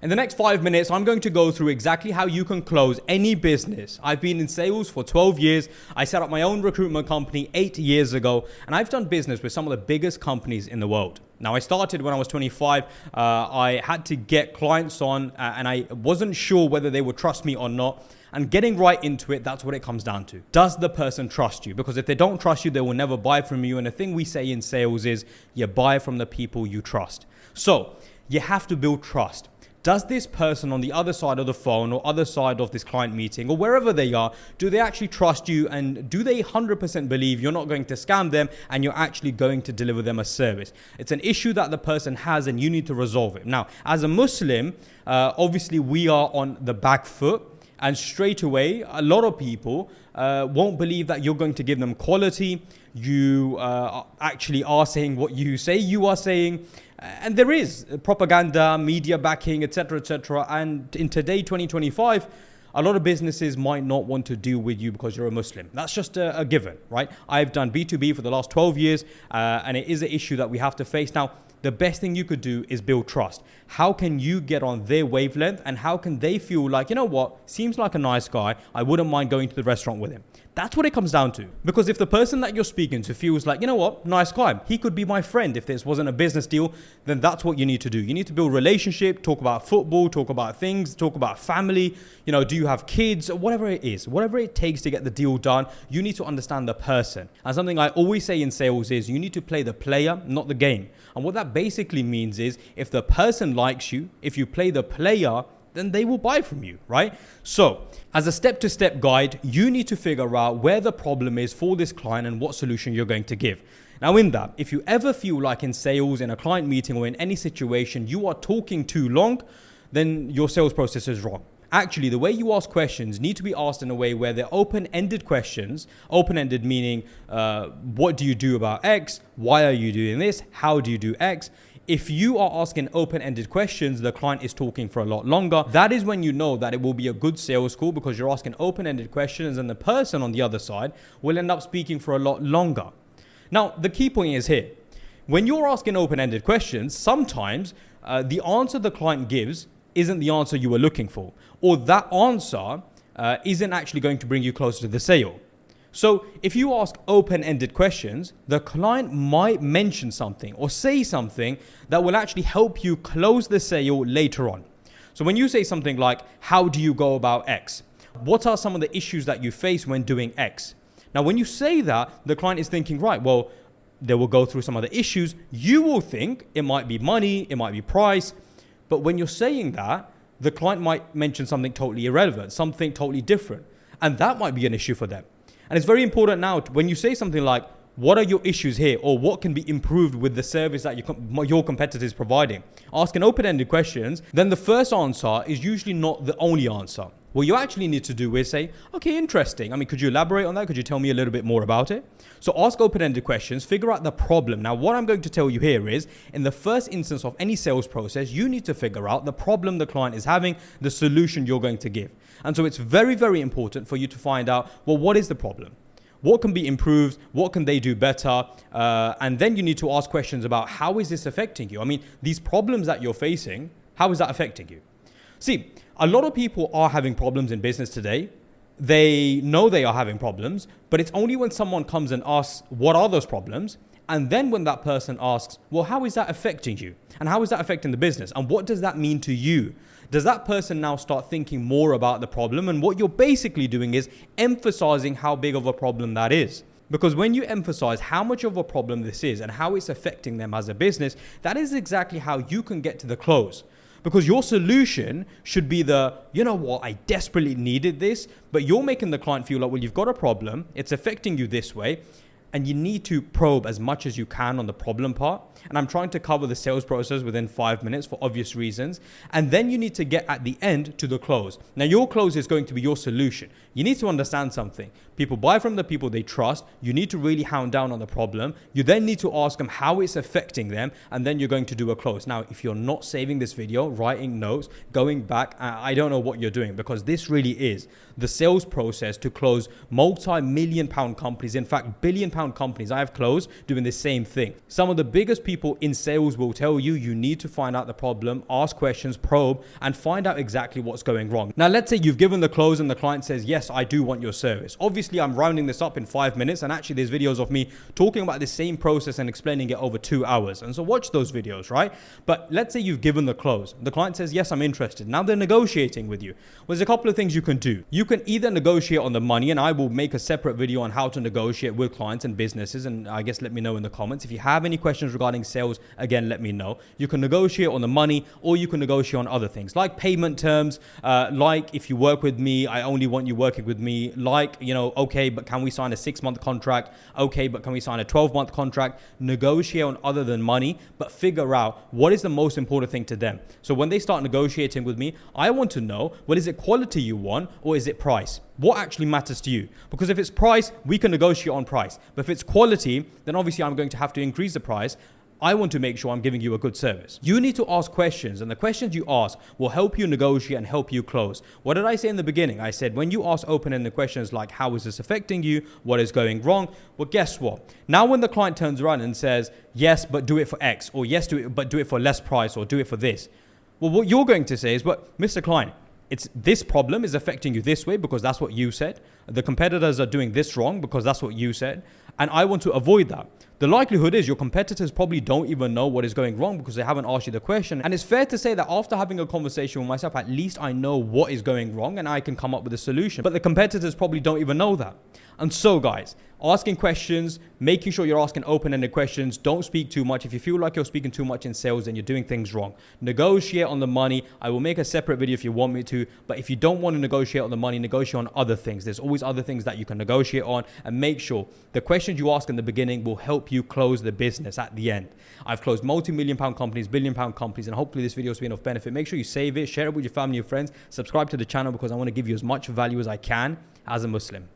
In the next 5 minutes, I'm going to go through exactly how you can close any business. I've been in sales for 12 years. I set up my own recruitment company 8 years ago, and I've done business with some of the biggest companies in the world. Now, I started when I was 25. I had to get clients on, and I wasn't sure whether they would trust me or not. And getting right into it, that's what it comes down to. Does the person trust you? Because if they don't trust you, they will never buy from you. And the thing we say in sales is you buy from the people you trust. So you have to build trust. Does this person on the other side of the phone or other side of this client meeting or wherever they are, do they actually trust you, and do they 100% believe you're not going to scam them and you're actually going to deliver them a service? It's an issue that the person has and you need to resolve it. Now, as a Muslim, obviously we are on the back foot, and straight away, a lot of people won't believe that you're going to give them quality. You actually are saying what you say you are saying. And there is propaganda, media backing, etc., etc. And in today, 2025, a lot of businesses might not want to deal with you because you're a Muslim. That's just a given, right? I've done B2B for the last 12 years, and it is an issue that we have to face. Now, the best thing you could do is build trust. How can you get on their wavelength, and how can they feel like, you know what, seems like a nice guy, I wouldn't mind going to the restaurant with him. That's what it comes down to. Because if the person that you're speaking to feels like, you know what, nice guy, he could be my friend if this wasn't a business deal, then that's what you need to do. You need to build a relationship, talk about football, talk about things, talk about family, do you have kids, whatever it is, whatever it takes to get the deal done, you need to understand the person. And something I always say in sales is you need to play the player, not the game. And what that basically means is if the person likes you, if you play the player, then they will buy from you, right? So as a step-to-step guide, you need to figure out where the problem is for this client and what solution you're going to give. Now in that, if you ever feel like in sales, in a client meeting or in any situation, you are talking too long, then your sales process is wrong. Actually, the way you ask questions need to be asked in a way where they're open-ended questions. Open-ended meaning, what do you do about X? Why are you doing this? How do you do X? If you are asking open-ended questions, the client is talking for a lot longer. That is when you know that it will be a good sales call, because you're asking open-ended questions and the person on the other side will end up speaking for a lot longer. Now, the key point is here. When you're asking open-ended questions, sometimes the answer the client gives isn't the answer you were looking for, or that answer isn't actually going to bring you closer to the sale. So if you ask open-ended questions, the client might mention something or say something that will actually help you close the sale later on. So when you say something like, how do you go about X? What are some of the issues that you face when doing X? Now, when you say that, the client is thinking, right, well, they will go through some of the issues. You will think it might be money, it might be price. But when you're saying that, the client might mention something totally irrelevant, something totally different. And that might be an issue for them. And it's very important now when you say something like, what are your issues here? Or what can be improved with the service that your competitor is providing? Asking open-ended questions, then the first answer is usually not the only answer. What you actually need to do is say, okay, interesting. I mean, could you elaborate on that? Could you tell me a little bit more about it? So ask open-ended questions, figure out the problem. Now, what I'm going to tell you here is, in the first instance of any sales process, you need to figure out the problem the client is having, the solution you're going to give. And so it's very, very important for you to find out, well, what is the problem? What can be improved? What can they do better? And then you need to ask questions about, how is this affecting you? I mean, these problems that you're facing, how is that affecting you? See, a lot of people are having problems in business today. They know they are having problems, but it's only when someone comes and asks, what are those problems? And then when that person asks, well, how is that affecting you? And how is that affecting the business? And what does that mean to you? Does that person now start thinking more about the problem? And what you're basically doing is emphasizing how big of a problem that is. Because when you emphasize how much of a problem this is and how it's affecting them as a business, that is exactly how you can get to the close. Because your solution should be you know what, I desperately needed this, but you're making the client feel like, well, you've got a problem, it's affecting you this way, and you need to probe as much as you can on the problem part. And I'm trying to cover the sales process within 5 minutes for obvious reasons. And then you need to get at the end to the close. Now, your close is going to be your solution. You need to understand something. People buy from the people they trust. You need to really hound down on the problem. You then need to ask them how it's affecting them. And then you're going to do a close. Now, if you're not saving this video, writing notes, going back, I don't know what you're doing, because this really is the sales process to close multi-million-pound companies. In fact, billion-pound multi-million-pound companies I have closed doing the same thing. Some of the biggest people in sales will tell you you need to find out the problem, ask questions, probe, and find out exactly what's going wrong. Now, let's say you've given the close and the client says, yes, I do want your service. Obviously, I'm rounding this up in 5 minutes, and actually there's videos of me talking about the same process and explaining it over 2 hours. And so watch those videos, right? But let's say you've given the close. The client says, yes, I'm interested. Now they're negotiating with you. Well, there's a couple of things you can do. You can either negotiate on the money, and I will make a separate video on how to negotiate with clients and businesses, and I guess let me know in the comments. If you have any questions regarding sales, again, let me know. You can negotiate on the money, or you can negotiate on other things like payment terms, like if you work with me, I only want you working with me, like, okay, but can we sign a 6-month contract? Okay, but can we sign a 12-month contract? Negotiate on other than money, but figure out what is the most important thing to them. So when they start negotiating with me, I want to know, well, is it quality you want or is it price? What actually matters to you? Because if it's price, we can negotiate on price. But if it's quality, then obviously I'm going to have to increase the price. I want to make sure I'm giving you a good service. You need to ask questions, and the questions you ask will help you negotiate and help you close. What did I say in the beginning? I said, when you ask open-ended questions like, how is this affecting you? What is going wrong? Well, guess what? Now when the client turns around and says, yes, but do it for X, or yes, but do it for less price, or do it for this. Well, what you're going to say is, but Mr. Client, it's this problem is affecting you this way because that's what you said. The competitors are doing this wrong because that's what you said. And I want to avoid that. The likelihood is your competitors probably don't even know what is going wrong because they haven't asked you the question. And it's fair to say that after having a conversation with myself, at least I know what is going wrong and I can come up with a solution. But the competitors probably don't even know that. And so guys, asking questions, making sure you're asking open-ended questions, don't speak too much. If you feel like you're speaking too much in sales, then you're doing things wrong. Negotiate on the money. I will make a separate video if you want me to, but if you don't want to negotiate on the money, negotiate on other things. There's always other things that you can negotiate on, and make sure the questions you ask in the beginning will help you close the business at the end. I've closed multi-million-pound companies, billion-pound companies, and hopefully this video has been of benefit. Make sure you save it, share it with your family and friends, subscribe to the channel because I want to give you as much value as I can as a Muslim.